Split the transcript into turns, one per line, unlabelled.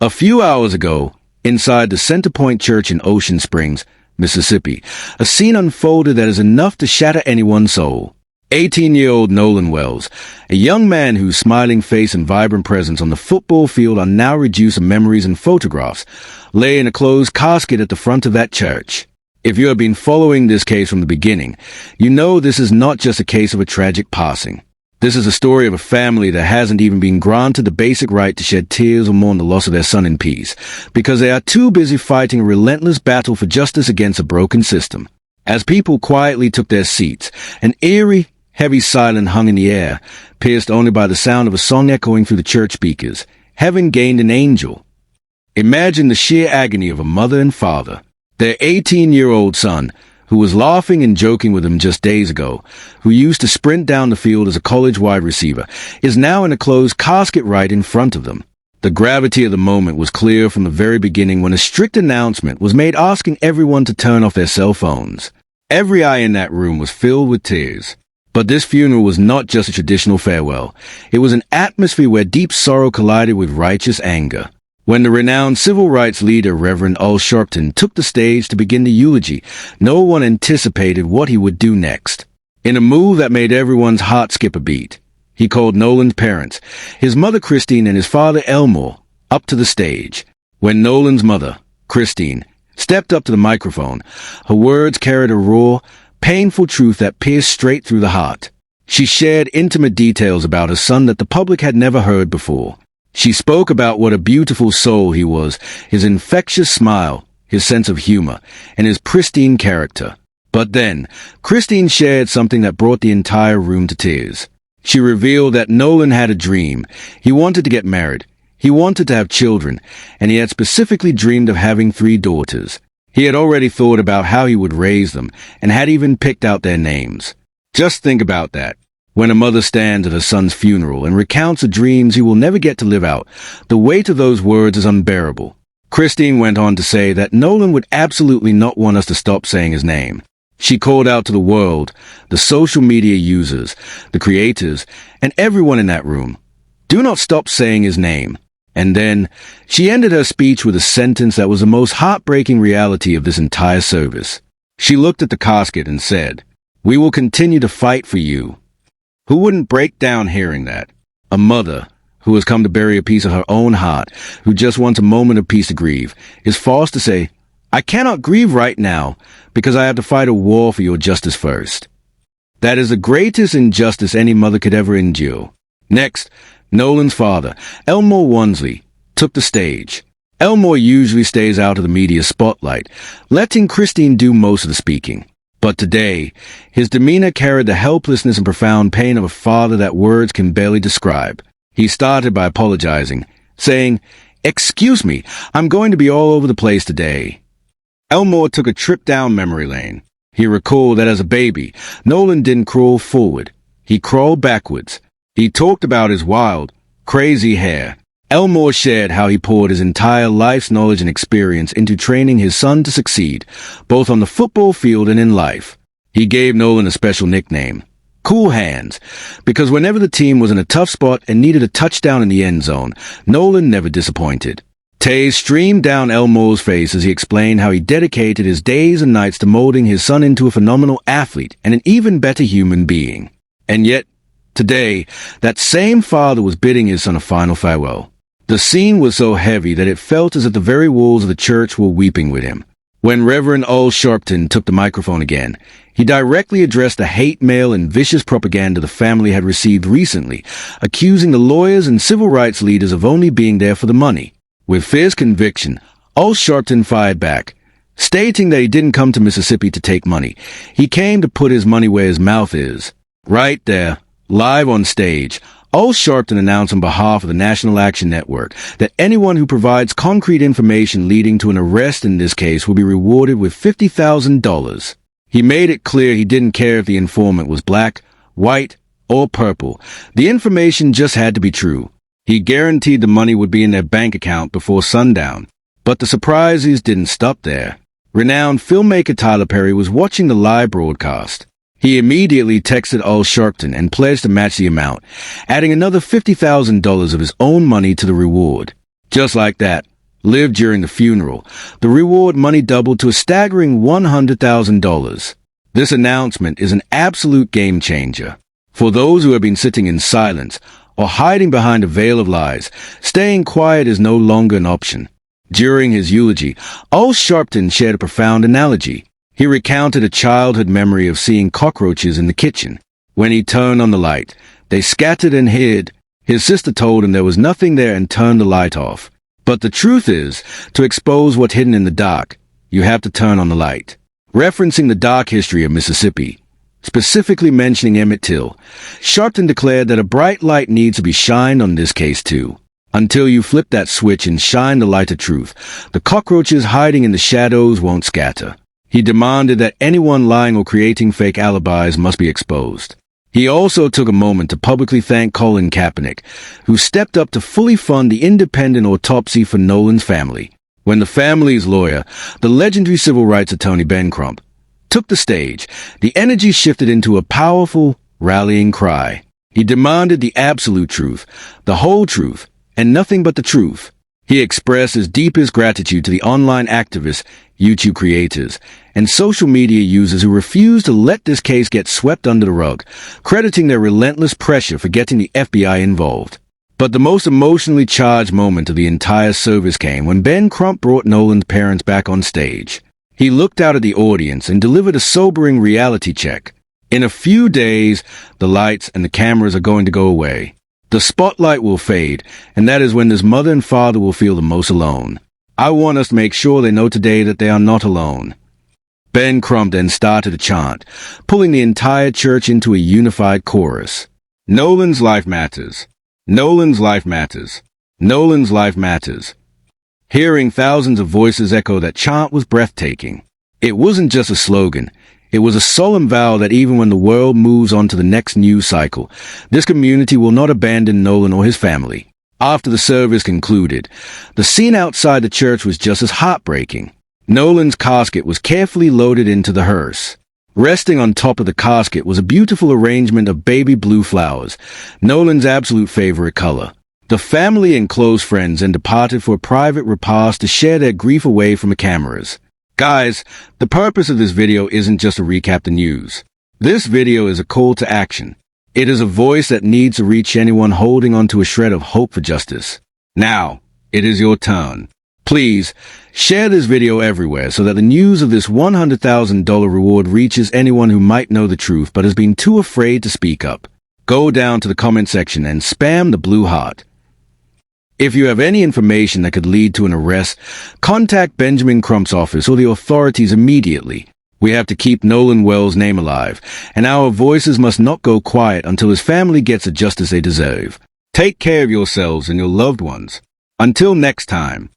A few hours ago, inside the Center Point Church in Ocean Springs, Mississippi, a scene unfolded that is enough to shatter anyone's soul. 18-year-old Nolan Wells, a young man whose smiling face and vibrant presence on the football field are now reduced to memories and photographs, lay in a closed casket at the front of that church. If you have been following this case from the beginning, you know this is not just a case of a tragic passing. This is a story of a family that hasn't even been granted the basic right to shed tears or mourn the loss of their son in peace, because they are too busy fighting a relentless battle for justice against a broken system. As people quietly took their seats, an eerie, heavy silence hung in the air, pierced only by the sound of a song echoing through the church speakers. Heaven gained an angel. Imagine the sheer agony of a mother and father. Their 18-year-old son, who was laughing and joking with them just days ago, who used to sprint down the field as a college wide receiver, is now in a closed casket right in front of them. The gravity of the moment was clear from the very beginning when a strict announcement was made asking everyone to turn off their cell phones. Every eye in that room was filled with tears. But this funeral was not just a traditional farewell. It was an atmosphere where deep sorrow collided with righteous anger. When the renowned civil rights leader Reverend Al Sharpton took the stage to begin the eulogy, no one anticipated what he would do next. In a move that made everyone's heart skip a beat, he called Nolan's parents, his mother Christine and his father Elmore, up to the stage. When Nolan's mother, Christine, stepped up to the microphone, her words carried a raw, painful truth that pierced straight through the heart. She shared intimate details about her son that the public had never heard before. She spoke about what a beautiful soul he was, his infectious smile, his sense of humor, and his pristine character. But then, Christine shared something that brought the entire room to tears. She revealed that Nolan had a dream. He wanted to get married. He wanted to have children, and he had specifically dreamed of having 3 daughters. He had already thought about how he would raise them, and had even picked out their names. Just think about that. When a mother stands at her son's funeral and recounts the dreams he will never get to live out, the weight of those words is unbearable. Christine went on to say that Nolan would absolutely not want us to stop saying his name. She called out to the world, the social media users, the creators, and everyone in that room. Do not stop saying his name. And then, she ended her speech with a sentence that was the most heartbreaking reality of this entire service. She looked at the casket and said, "We will continue to fight for you." Who wouldn't break down hearing that? A mother, who has come to bury a piece of her own heart, who just wants a moment of peace to grieve, is forced to say, "I cannot grieve right now, because I have to fight a war for your justice first." That is the greatest injustice any mother could ever endure. Next, Nolan's father, Elmore Wansley, took the stage. Elmore usually stays out of the media spotlight, letting Christine do most of the speaking. But today, his demeanor carried the helplessness and profound pain of a father that words can barely describe. He started by apologizing, saying, "Excuse me, I'm going to be all over the place today." Elmore took a trip down memory lane. He recalled that as a baby, Nolan didn't crawl forward. He crawled backwards. He talked about his wild, crazy hair. Elmore shared how he poured his entire life's knowledge and experience into training his son to succeed, both on the football field and in life. He gave Nolan a special nickname, Cool Hands, because whenever the team was in a tough spot and needed a touchdown in the end zone, Nolan never disappointed. Tears streamed down Elmore's face as he explained how he dedicated his days and nights to molding his son into a phenomenal athlete and an even better human being. And yet, today, that same father was bidding his son a final farewell. The scene was so heavy that it felt as if the very walls of the church were weeping with him. When Reverend Al Sharpton took the microphone again, he directly addressed the hate mail and vicious propaganda the family had received recently, accusing the lawyers and civil rights leaders of only being there for the money. With fierce conviction, Al Sharpton fired back, stating that he didn't come to Mississippi to take money. He came to put his money where his mouth is. Right there, live on stage, Al Sharpton announced on behalf of the National Action Network that anyone who provides concrete information leading to an arrest in this case will be rewarded with $50,000. He made it clear he didn't care if the informant was black, white, or purple. The information just had to be true. He guaranteed the money would be in their bank account before sundown. But the surprises didn't stop there. Renowned filmmaker Tyler Perry was watching the live broadcast. He immediately texted Al Sharpton and pledged to match the amount, adding another $50,000 of his own money to the reward. Just like that, lived during the funeral. The reward money doubled to a staggering $100,000. This announcement is an absolute game changer. For those who have been sitting in silence or hiding behind a veil of lies, staying quiet is no longer an option. During his eulogy, Al Sharpton shared a profound analogy. He recounted a childhood memory of seeing cockroaches in the kitchen. When he turned on the light, they scattered and hid. His sister told him there was nothing there and turned the light off. But the truth is, to expose what's hidden in the dark, you have to turn on the light. Referencing the dark history of Mississippi, specifically mentioning Emmett Till, Sharpton declared that a bright light needs to be shined on this case too. Until you flip that switch and shine the light of truth, the cockroaches hiding in the shadows won't scatter. He demanded that anyone lying or creating fake alibis must be exposed. He also took a moment to publicly thank Colin Kaepernick, who stepped up to fully fund the independent autopsy for Nolan's family. When the family's lawyer, the legendary civil rights attorney Ben Crump, took the stage, the energy shifted into a powerful, rallying cry. He demanded the absolute truth, the whole truth, and nothing but the truth. He expressed his deepest gratitude to the online activists, YouTube creators, and social media users who refused to let this case get swept under the rug, crediting their relentless pressure for getting the FBI involved. But the most emotionally charged moment of the entire service came when Ben Crump brought Nolan's parents back on stage. He looked out at the audience and delivered a sobering reality check. In a few days, the lights and the cameras are going to go away. The spotlight will fade, and that is when this mother and father will feel the most alone. I want us to make sure they know today that they are not alone. Ben Crump then started to chant, pulling the entire church into a unified chorus. Nolan's life matters. Nolan's life matters. Nolan's life matters. Hearing thousands of voices echo that chant was breathtaking. It wasn't just a slogan. It was a solemn vow that even when the world moves on to the next news cycle, this community will not abandon Nolan or his family. After the service concluded, the scene outside the church was just as heartbreaking. Nolan's casket was carefully loaded into the hearse. Resting on top of the casket was a beautiful arrangement of baby blue flowers, Nolan's absolute favorite color. The family and close friends then departed for a private repast to share their grief away from the cameras. Guys, the purpose of this video isn't just to recap the news. This video is a call to action. It is a voice that needs to reach anyone holding onto a shred of hope for justice. Now, it is your turn. Please, share this video everywhere so that the news of this $100,000 reward reaches anyone who might know the truth but has been too afraid to speak up. Go down to the comment section and spam the blue heart. If you have any information that could lead to an arrest, contact Benjamin Crump's office or the authorities immediately. We have to keep Nolan Wells' name alive, and our voices must not go quiet until his family gets the justice they deserve. Take care of yourselves and your loved ones. Until next time.